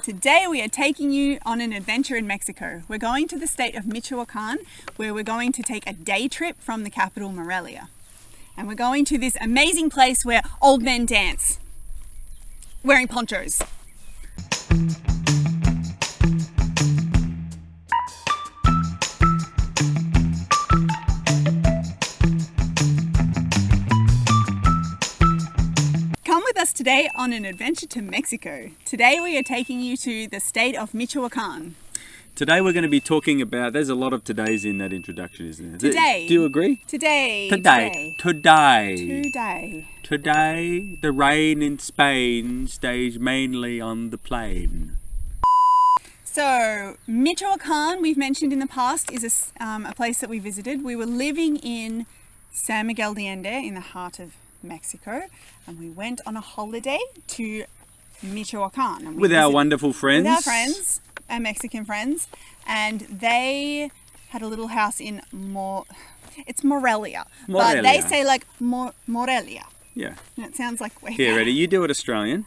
Today we are taking you on an adventure in Mexico. We're going to the state of Michoacan, where we're going to take a day trip from the capital, Morelia. And we're going to this amazing place where old men dance, wearing ponchos. Come with us today on an adventure to Mexico. Today we are taking you to the state of Michoacan. Today we're going to be talking about, there's a lot of todays in that introduction, isn't there? Today. Do you agree? Today. Today. Today. The rain in Spain stays mainly on the plain. So, Michoacan, we've mentioned in the past, is a place that we visited. We were living in San Miguel de Allende in the heart of Mexico, and we went on a holiday to Michoacan. And With our wonderful friends. With our friends, our Mexican friends, and they had a little house in it's Morelia. But they say like Morelia. Yeah. And it sounds like we're Here, ready? You do it Australian.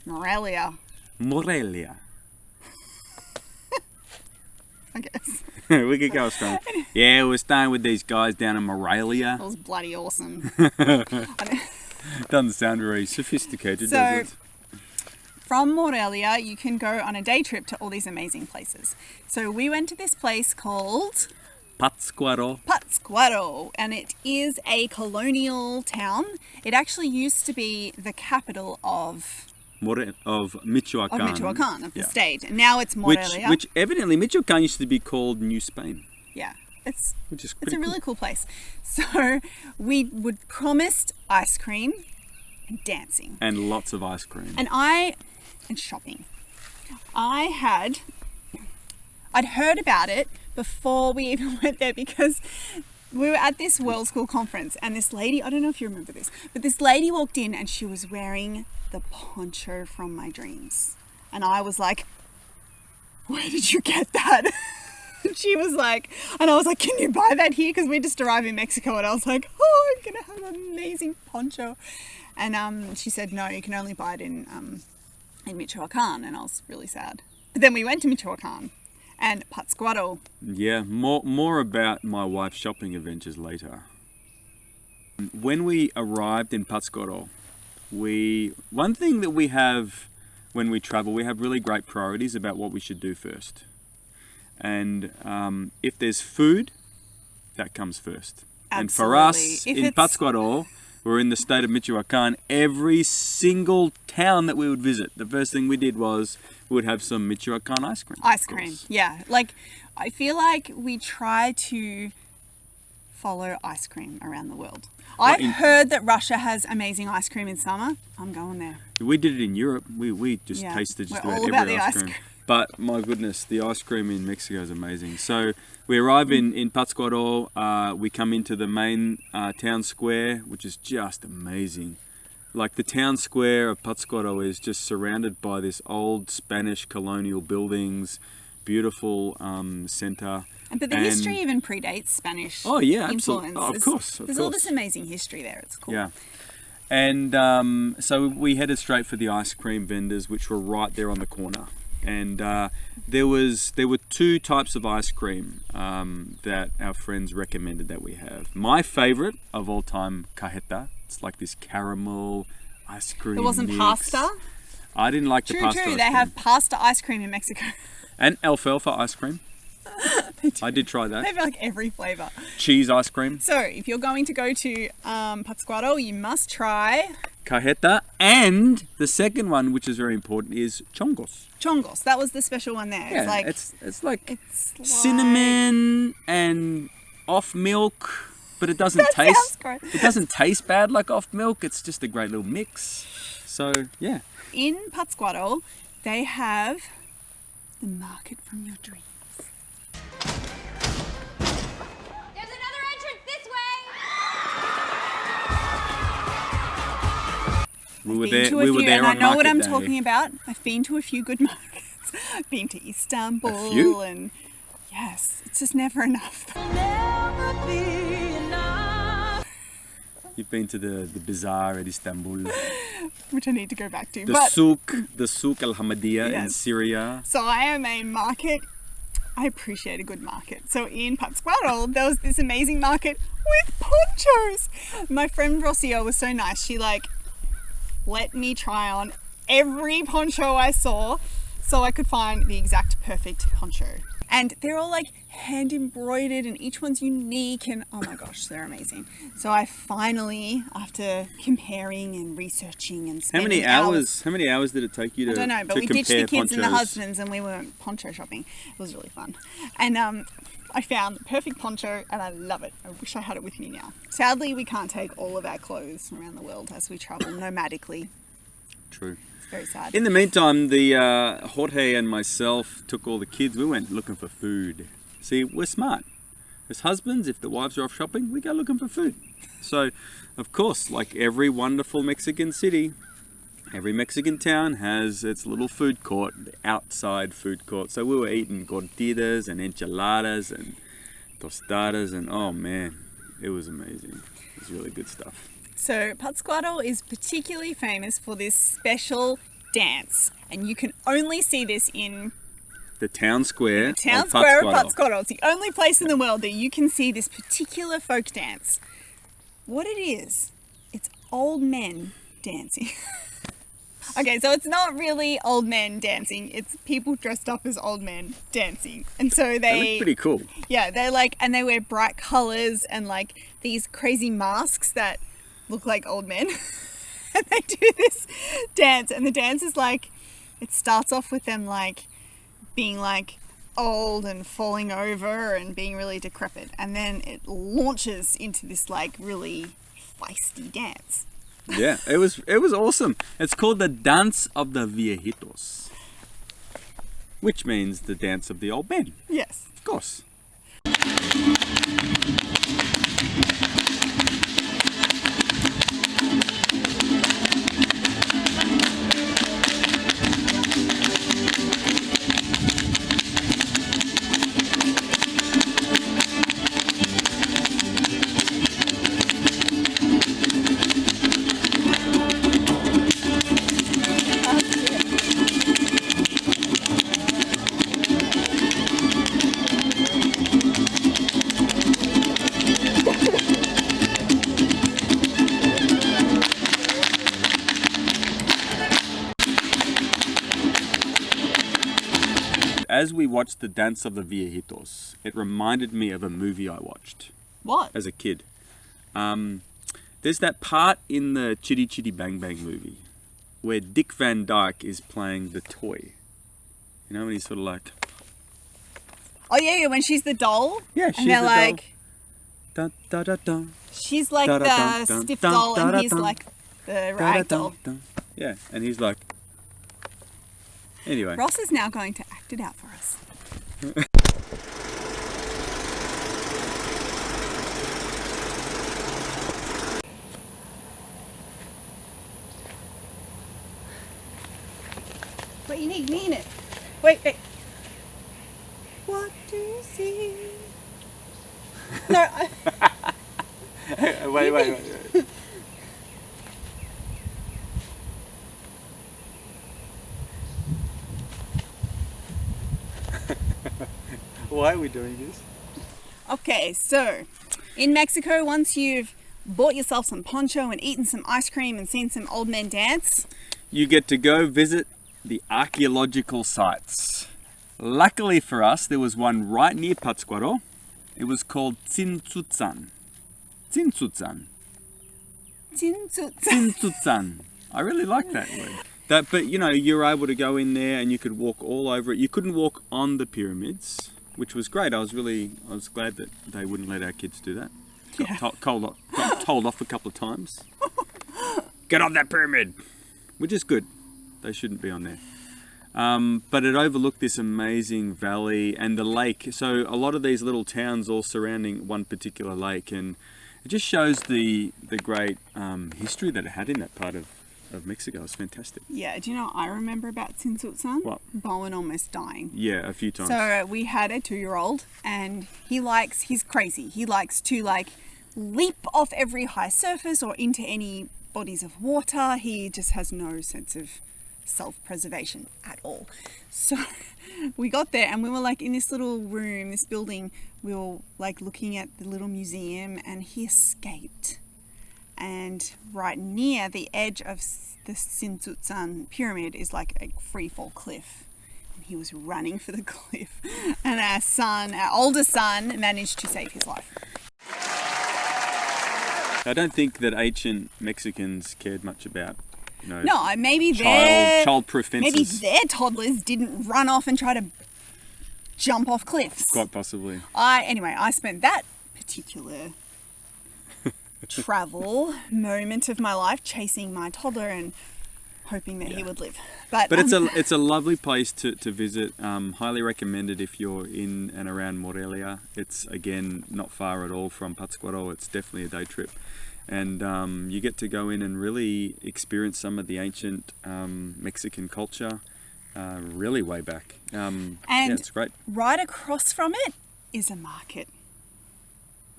Morelia. Morelia. I guess. We could go Australian. Yeah, we're staying with these guys down in Morelia. That was bloody awesome. Doesn't sound very sophisticated, So, does it? from Morelia, you can go on a day trip to all these amazing places. So we went to this place called Pátzcuaro, and it is a colonial town. It actually used to be the capital of Michoacan. Of the state. And now it's Morelia. Which evidently, Michoacan used to be called New Spain. Yeah. It's pretty a really cool place. So we would promised ice cream and dancing. And lots of ice cream. And shopping. I'd heard about it before we even went there, because we were at this World School conference, and this lady, I don't know if you remember this, but this lady walked in and she was wearing the poncho from my dreams. And I was like, where did you get that? And she was like, and I was like, can you buy that here? Because we just arrived in Mexico, and I was like, oh, I'm going to have an amazing poncho. And she said, no, you can only buy it in Michoacan. And I was really sad. But then we went to Michoacan and Pátzcuaro. Yeah, more about my wife's shopping adventures later. When we arrived in Pátzcuaro, one thing that we have when we travel, we have really great priorities about what we should do first. And if there's food, that comes first. Absolutely. And for us in Pátzcuaro, we're in the state of Michoacan, every single town that we would visit, the first thing we did was we would have some Michoacan ice cream. Ice cream, yeah. Like, I feel like we try to follow ice cream around the world. I've heard that Russia has amazing ice cream in summer. I'm going there. We did it in Europe. We just tasted just about every ice cream. But my goodness, the ice cream in Mexico is amazing. So we arrive in Pátzcuaro. We come into the main town square, which is just amazing. Like, the town square of Pátzcuaro is just surrounded by this old Spanish colonial buildings, beautiful center. But the history even predates Spanish influence. Absolutely. Oh, of course. There's all this amazing history there. It's cool. Yeah. And so we headed straight for the ice cream vendors, which were right there on the corner. And there were two types of ice cream that our friends recommended that we have. My favorite of all time, cajeta. It's like this caramel ice cream. It wasn't pasta? I didn't like the pasta. True. They have pasta ice cream in Mexico. And alfalfa ice cream. I did try that. They have like every flavour. Cheese ice cream. So if you're going to go to Pátzcuaro, you must try cajeta, and the second one, which is very important, is chongos. Chongos. That was the special one there. Yeah, it's like cinnamon and off milk, but it doesn't taste. It doesn't taste bad like off milk. It's just a great little mix. So yeah. In Pátzcuaro, they have the market from your dreams. There's another entrance this way. We were there on market day. And I know what I'm talking about. I've been to a few good markets. I've been to Istanbul. A few? And yes, it's just never enough. Never be enough. You've been to the bazaar at Istanbul. which I need to go back to. The souk al-Hamadiyya in Syria. So I am a market. I appreciate a good market. So in Pátzcuaro, there was this amazing market with ponchos. My friend Rocio was so nice. She let me try on every poncho I saw so I could find the exact perfect poncho. And they're all hand embroidered and each one's unique and oh my gosh, they're amazing. So I finally, after comparing and researching and spending How many hours did it take you to compare I don't know, but we ditched the kids ponchos? and the husbands and we went poncho shopping. It was really fun. And I found the perfect poncho and I love it. I wish I had it with me now. Sadly, we can't take all of our clothes around the world as we travel nomadically. True. Very sad. In the meantime, the Jorge and myself took all the kids. We went looking for food. See, we're smart. As husbands, if the wives are off shopping, we go looking for food. So, of course, like every wonderful Mexican city, every Mexican town has its little food court, the outside food court. So we were eating tortillas and enchiladas and tostadas and oh man, it was amazing. It was really good stuff. So Pátzcuaro is particularly famous for this special dance, and you can only see this in the town square, of Pátzcuaro. It's the only place in the world that you can see this particular folk dance. What it is, it's old men dancing. Okay, so it's not really old men dancing, it's people dressed up as old men dancing. And so they look pretty cool. Yeah, and they wear bright colours and these crazy masks that look like old men. And they do this dance, and the dance is it starts off with them being old and falling over and being really decrepit, and then it launches into this really feisty dance. Yeah, it was awesome. It's called the Dance of the Viejitos, which means the dance of the old men. Yes. Of course. As we watched the Dance of the Viejitos, it reminded me of a movie I watched. What? As a kid. There's that part in the Chitty Chitty Bang Bang movie where Dick Van Dyke is playing the toy. You know, when he's sort of Oh yeah, when she's the doll? Yeah, she's and they're the doll. Dun, da, da, dun. She's Da, da, the dun, dun, stiff dun, doll da, da, and he's dun. the rag doll. Yeah, and he's like... Anyway. Ross is now going to act it out for us. But you need me in it. Wait. What do you see? No. Wait. Why are we doing this? Okay, so in Mexico, once you've bought yourself some poncho and eaten some ice cream and seen some old men dance, you get to go visit the archaeological sites. Luckily for us, there was one right near Pátzcuaro. It was called Tzintzuzan. I really like that word. But you're able to go in there and you could walk all over it. You couldn't walk on the pyramids, which was great. I was glad that they wouldn't let our kids do that. Got told off a couple of times. Get on that pyramid, which is good. They shouldn't be on there. But it overlooked this amazing valley and the lake. So a lot of these little towns all surrounding one particular lake, and it just shows the great history that it had in that part of Mexico. It's fantastic. Yeah, do you know what I remember about Tzintzuzan? What? Bowen almost dying. Yeah, a few times. So we had a 2-year-old and he's crazy. He likes to leap off every high surface or into any bodies of water. He just has no sense of self-preservation at all. So we got there and we were like in this little room, this building. We were like looking at the little museum, and he escaped. And right near the edge of the Sintsutsan pyramid is like a free fall cliff. And he was running for the cliff. And our older son, managed to save his life. I don't think that ancient Mexicans cared much about, no, maybe childproof fences. Maybe their toddlers didn't run off and try to jump off cliffs. Quite possibly. I spent that particular travel moment of my life chasing my toddler and hoping that he would live. But it's a lovely place to visit. Highly recommended if you're in and around Morelia. It's again not far at all from Pátzcuaro. It's definitely a day trip, and you get to go in and really experience some of the ancient Mexican culture, really way back. And it's great. Right across from it is a market.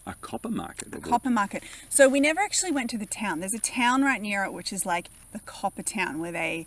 A copper market. A copper market. So we never actually went to the town. There's a town right near it, which is like the copper town, where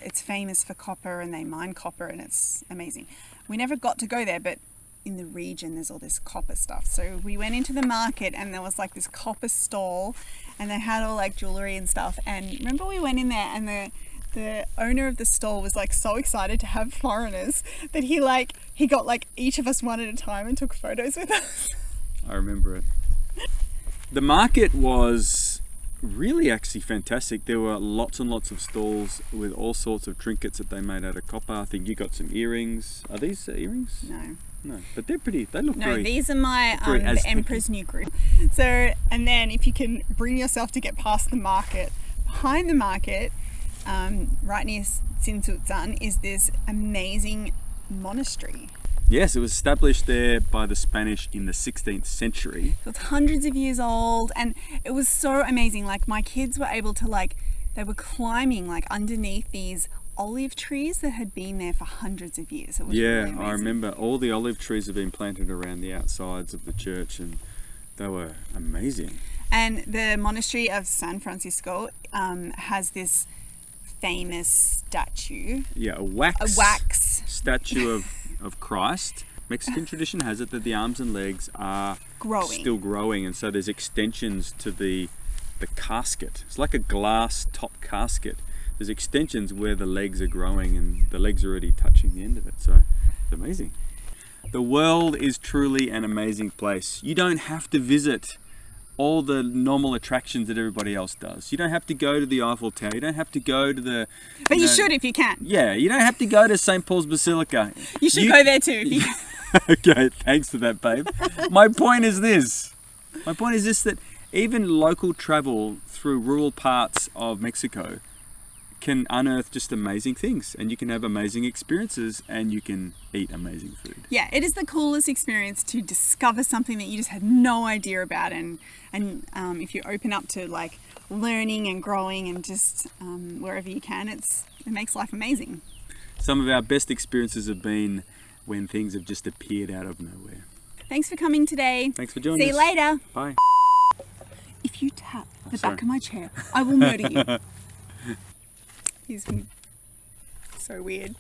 it's famous for copper and they mine copper, and it's amazing. We never got to go there, but in the region there's all this copper stuff. So we went into the market and there was like this copper stall, and they had all like jewelry and stuff. And remember we went in there and the owner of the stall was like so excited to have foreigners that he got like each of us one at a time and took photos with us. I remember it. The market was really actually fantastic. There were lots and lots of stalls with all sorts of trinkets that they made out of copper. I think you got some earrings. Are these earrings? No, but they're pretty. They look very. No, these are my the Emperor's New Groove. So, and then if you can bring yourself to get past the market, behind the market, right near Sintsutsan, is this amazing monastery. Yes, it was established there by the Spanish in the 16th century. So it's hundreds of years old, and it was so amazing. Like my kids were able to they were climbing like underneath these olive trees that had been there for hundreds of years. It was really amazing. I remember all the olive trees have been planted around the outsides of the church, and they were amazing. And the monastery of San Francisco has this famous statue. Yeah, a wax statue of Christ. Mexican tradition has it that the arms and legs are still growing, and so there's extensions to the casket. It's like a glass top casket. There's extensions where the legs are growing, and the legs are already touching the end of it. So it's amazing. The world is truly an amazing place. You don't have to visit all the normal attractions that everybody else does. You don't have to go to the Eiffel Tower. You don't have to go to the... But you should if you can. Yeah, you don't have to go to St. Paul's Basilica. You should go there too if you can. Okay, thanks for that, babe. My point is this. That even local travel through rural parts of Mexico can unearth just amazing things, and you can have amazing experiences, and you can eat amazing food. Yeah, it is the coolest experience to discover something that you just had no idea about, and if you open up to like learning and growing and just wherever you can, it makes life amazing. Some of our best experiences have been when things have just appeared out of nowhere. Thanks for coming today. Thanks for joining us. See you later. Bye. If you tap the back of my chair, I will murder you. He's so weird.